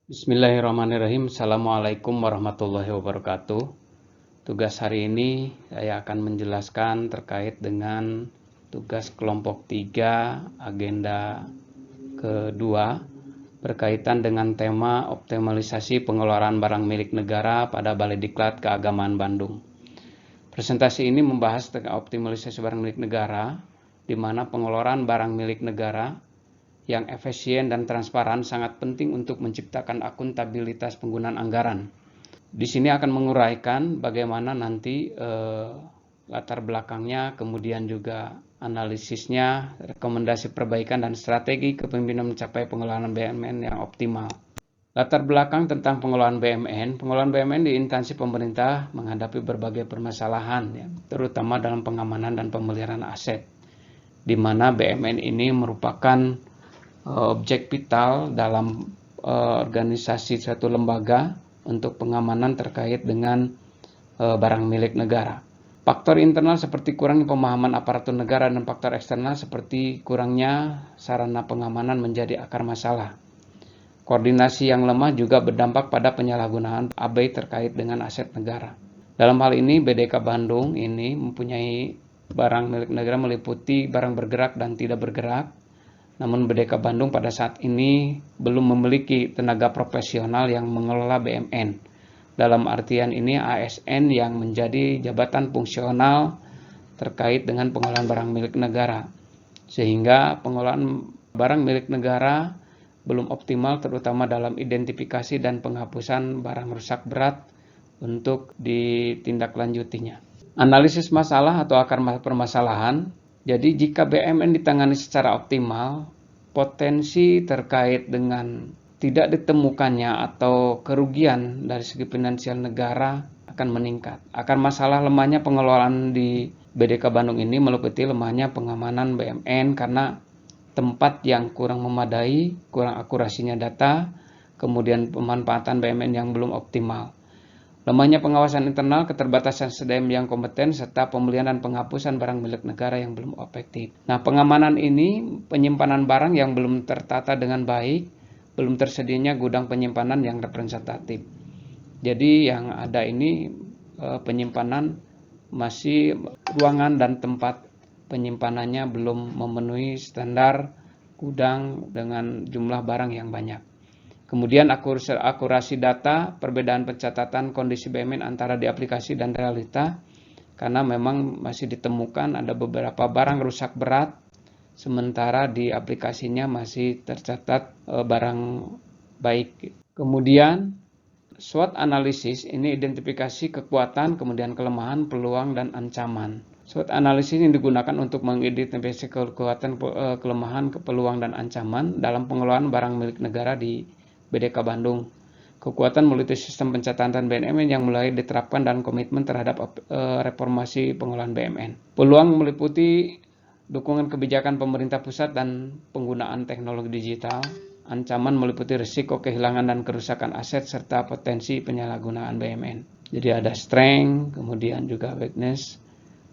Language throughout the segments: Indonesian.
Bismillahirrahmanirrahim. Assalamualaikum warahmatullahi wabarakatuh. Tugas hari ini saya akan menjelaskan terkait dengan tugas kelompok 3 agenda kedua berkaitan dengan tema optimalisasi pengeluaran barang milik negara pada Balai Diklat Keagamaan Bandung. Presentasi ini membahas tentang optimalisasi barang milik negara, di mana pengeluaran barang milik negara yang efisien dan transparan sangat penting untuk menciptakan akuntabilitas penggunaan anggaran. Di sini akan menguraikan bagaimana nanti latar belakangnya, kemudian juga analisisnya, rekomendasi perbaikan dan strategi kepemimpinan mencapai pengelolaan BUMN yang optimal. Latar belakang tentang pengelolaan BUMN di instansi pemerintah menghadapi berbagai permasalahan, ya, terutama dalam pengamanan dan pemeliharaan aset, di mana BUMN ini merupakan objek vital dalam organisasi suatu lembaga untuk pengamanan terkait dengan barang milik negara. Faktor internal seperti kurangnya pemahaman aparatur negara dan faktor eksternal seperti kurangnya sarana pengamanan menjadi akar masalah. Koordinasi yang lemah juga berdampak pada penyalahgunaan abai terkait dengan aset negara. Dalam hal ini BDK Bandung ini mempunyai barang milik negara meliputi barang bergerak dan tidak bergerak. Namun BDK Bandung pada saat ini belum memiliki tenaga profesional yang mengelola BUMN. Dalam artian ini ASN yang menjadi jabatan fungsional terkait dengan pengelolaan barang milik negara. Sehingga pengelolaan barang milik negara belum optimal, terutama dalam identifikasi dan penghapusan barang rusak berat untuk ditindaklanjutinya. Analisis masalah atau akar permasalahan. Jadi jika BUMN ditangani secara optimal, potensi terkait dengan tidak ditemukannya atau kerugian dari segi finansial negara akan meningkat. Akar masalah lemahnya pengelolaan di BDK Bandung ini meliputi lemahnya pengamanan BUMN karena tempat yang kurang memadai, kurang akurasinya data, kemudian pemanfaatan BUMN yang belum optimal. Lemahnya pengawasan internal, keterbatasan SDM yang kompeten, serta pemulihan dan penghapusan barang milik negara yang belum efektif. Nah, pengamanan ini, penyimpanan barang yang belum tertata dengan baik, belum tersedianya gudang penyimpanan yang representatif. Jadi yang ada ini penyimpanan masih ruangan dan tempat penyimpanannya belum memenuhi standar gudang dengan jumlah barang yang banyak. Kemudian akurasi data, perbedaan pencatatan kondisi BUMN antara di aplikasi dan realita, karena memang masih ditemukan ada beberapa barang rusak berat, sementara di aplikasinya masih tercatat barang baik. Kemudian SWOT analisis ini identifikasi kekuatan, kemudian kelemahan, peluang, dan ancaman. SWOT analisis ini digunakan untuk mengidentifikasi kekuatan, kelemahan, peluang, dan ancaman dalam pengelolaan barang milik negara di BDK Bandung. Kekuatan melalui sistem pencatatan BUMN yang mulai diterapkan dan komitmen terhadap reformasi pengelolaan BUMN. Peluang meliputi dukungan kebijakan pemerintah pusat dan penggunaan teknologi digital. Ancaman meliputi risiko kehilangan dan kerusakan aset serta potensi penyalahgunaan BUMN. Jadi ada strength, kemudian juga weakness.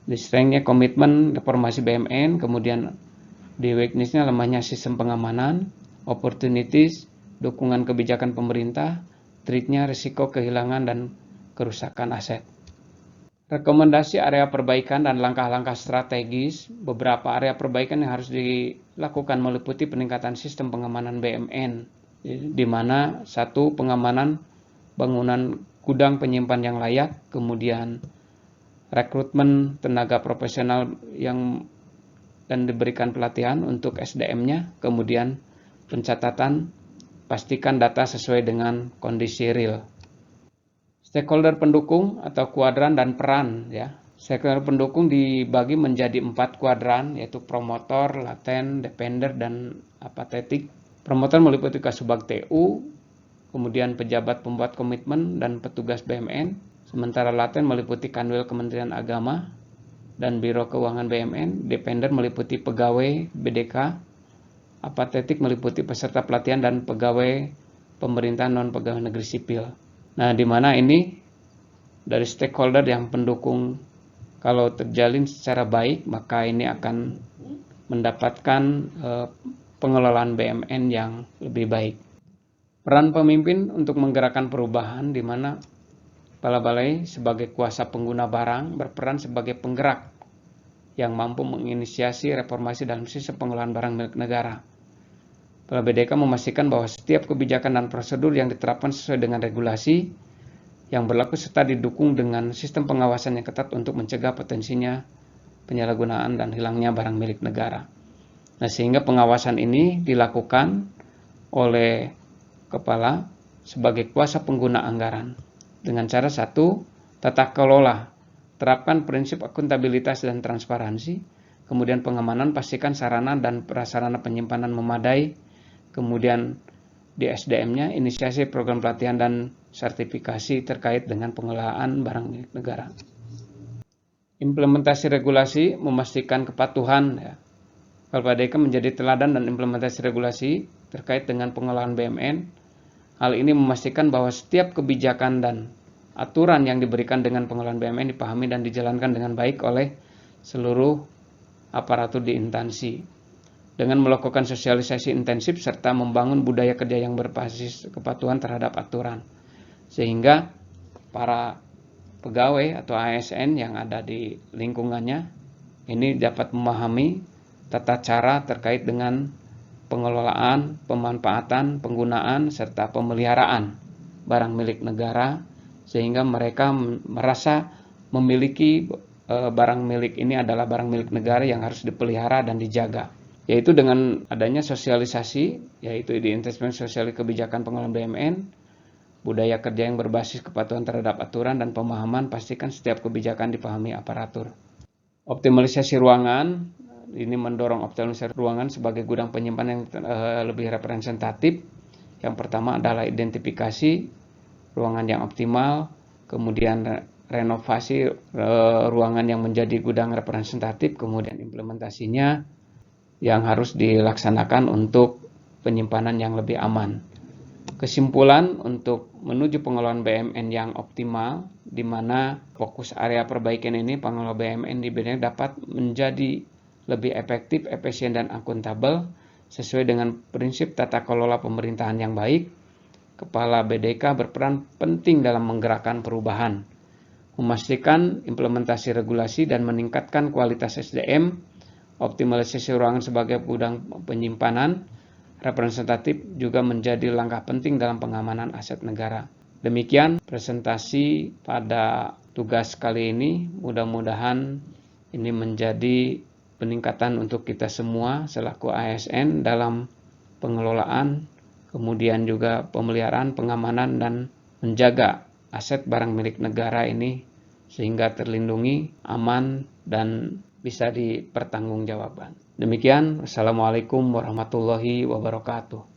Di strength-nya komitmen reformasi BUMN, kemudian di weakness-nya lemahnya sistem pengamanan, opportunities, dukungan kebijakan pemerintah, threat-nya risiko kehilangan dan kerusakan aset. Rekomendasi area perbaikan dan langkah-langkah strategis. Beberapa area perbaikan yang harus dilakukan meliputi peningkatan sistem pengamanan BUMN, di mana satu, pengamanan bangunan gudang penyimpan yang layak, kemudian rekrutmen tenaga profesional dan diberikan pelatihan untuk SDM-nya, kemudian pencatatan, pastikan data sesuai dengan kondisi real. Stakeholder pendukung atau kuadran dan peran, ya. Stakeholder pendukung dibagi menjadi 4 kuadran, yaitu promotor, laten, depender, dan apatetik. Promotor meliputi Kasubag TU, kemudian pejabat pembuat komitmen dan petugas BUMN. Sementara laten meliputi Kanwil Kementerian Agama dan Biro Keuangan BUMN. Depender meliputi pegawai BDK. Apatetik meliputi peserta pelatihan dan pegawai pemerintah non-pegawai negeri sipil. Nah, di mana ini dari stakeholder yang pendukung, kalau terjalin secara baik, maka ini akan mendapatkan pengelolaan BUMN yang lebih baik. Peran pemimpin untuk menggerakkan perubahan, di mana Kepala Balai sebagai kuasa pengguna barang berperan sebagai penggerak yang mampu menginisiasi reformasi dalam sistem pengelolaan barang milik negara. Kepala BDK memastikan bahwa setiap kebijakan dan prosedur yang diterapkan sesuai dengan regulasi yang berlaku serta didukung dengan sistem pengawasan yang ketat untuk mencegah potensinya penyalahgunaan dan hilangnya barang milik negara. Nah, sehingga pengawasan ini dilakukan oleh kepala sebagai kuasa pengguna anggaran dengan cara satu, tata kelola, terapkan prinsip akuntabilitas dan transparansi, kemudian pengamanan, pastikan sarana dan prasarana penyimpanan memadai, kemudian di SDM-nya inisiasi program pelatihan dan sertifikasi terkait dengan pengelolaan barang milik negara. Implementasi regulasi memastikan kepatuhan ya. Kepala BDK menjadi teladan dan implementasi regulasi terkait dengan pengelolaan BUMN. Hal ini memastikan bahwa setiap kebijakan dan aturan yang diberikan dengan pengelolaan BUMN dipahami dan dijalankan dengan baik oleh seluruh aparatur di instansi. Dengan melakukan sosialisasi intensif serta membangun budaya kerja yang berbasis kepatuhan terhadap aturan. Sehingga para pegawai atau ASN yang ada di lingkungannya ini dapat memahami tata cara terkait dengan pengelolaan, pemanfaatan, penggunaan, serta pemeliharaan barang milik negara, sehingga mereka merasa memiliki barang milik ini adalah barang milik negara yang harus dipelihara dan dijaga. Yaitu dengan adanya sosialisasi, yaitu di investment sosial kebijakan pengelolaan BUMN, budaya kerja yang berbasis kepatuhan terhadap aturan dan pemahaman, pastikan setiap kebijakan dipahami aparatur. Optimalisasi ruangan, ini mendorong optimalisasi ruangan sebagai gudang penyimpanan yang lebih representatif. Yang pertama adalah identifikasi ruangan yang optimal, kemudian renovasi ruangan yang menjadi gudang representatif, kemudian implementasinya yang harus dilaksanakan untuk penyimpanan yang lebih aman. Kesimpulan untuk menuju pengelolaan BUMN yang optimal, di mana fokus area perbaikan ini pengelola BUMN di BDK dapat menjadi lebih efektif, efisien, dan akuntabel sesuai dengan prinsip tata kelola pemerintahan yang baik. Kepala BDK berperan penting dalam menggerakkan perubahan, memastikan implementasi regulasi dan meningkatkan kualitas SDM, optimalisasi ruangan sebagai gudang penyimpanan representatif juga menjadi langkah penting dalam pengamanan aset negara. Demikian presentasi pada tugas kali ini. Mudah-mudahan ini menjadi peningkatan untuk kita semua selaku ASN dalam pengelolaan, kemudian juga pemeliharaan, pengamanan, dan menjaga aset barang milik negara ini sehingga terlindungi, aman, dan bisa dipertanggungjawabkan. Demikian, Assalamualaikum warahmatullahi wabarakatuh.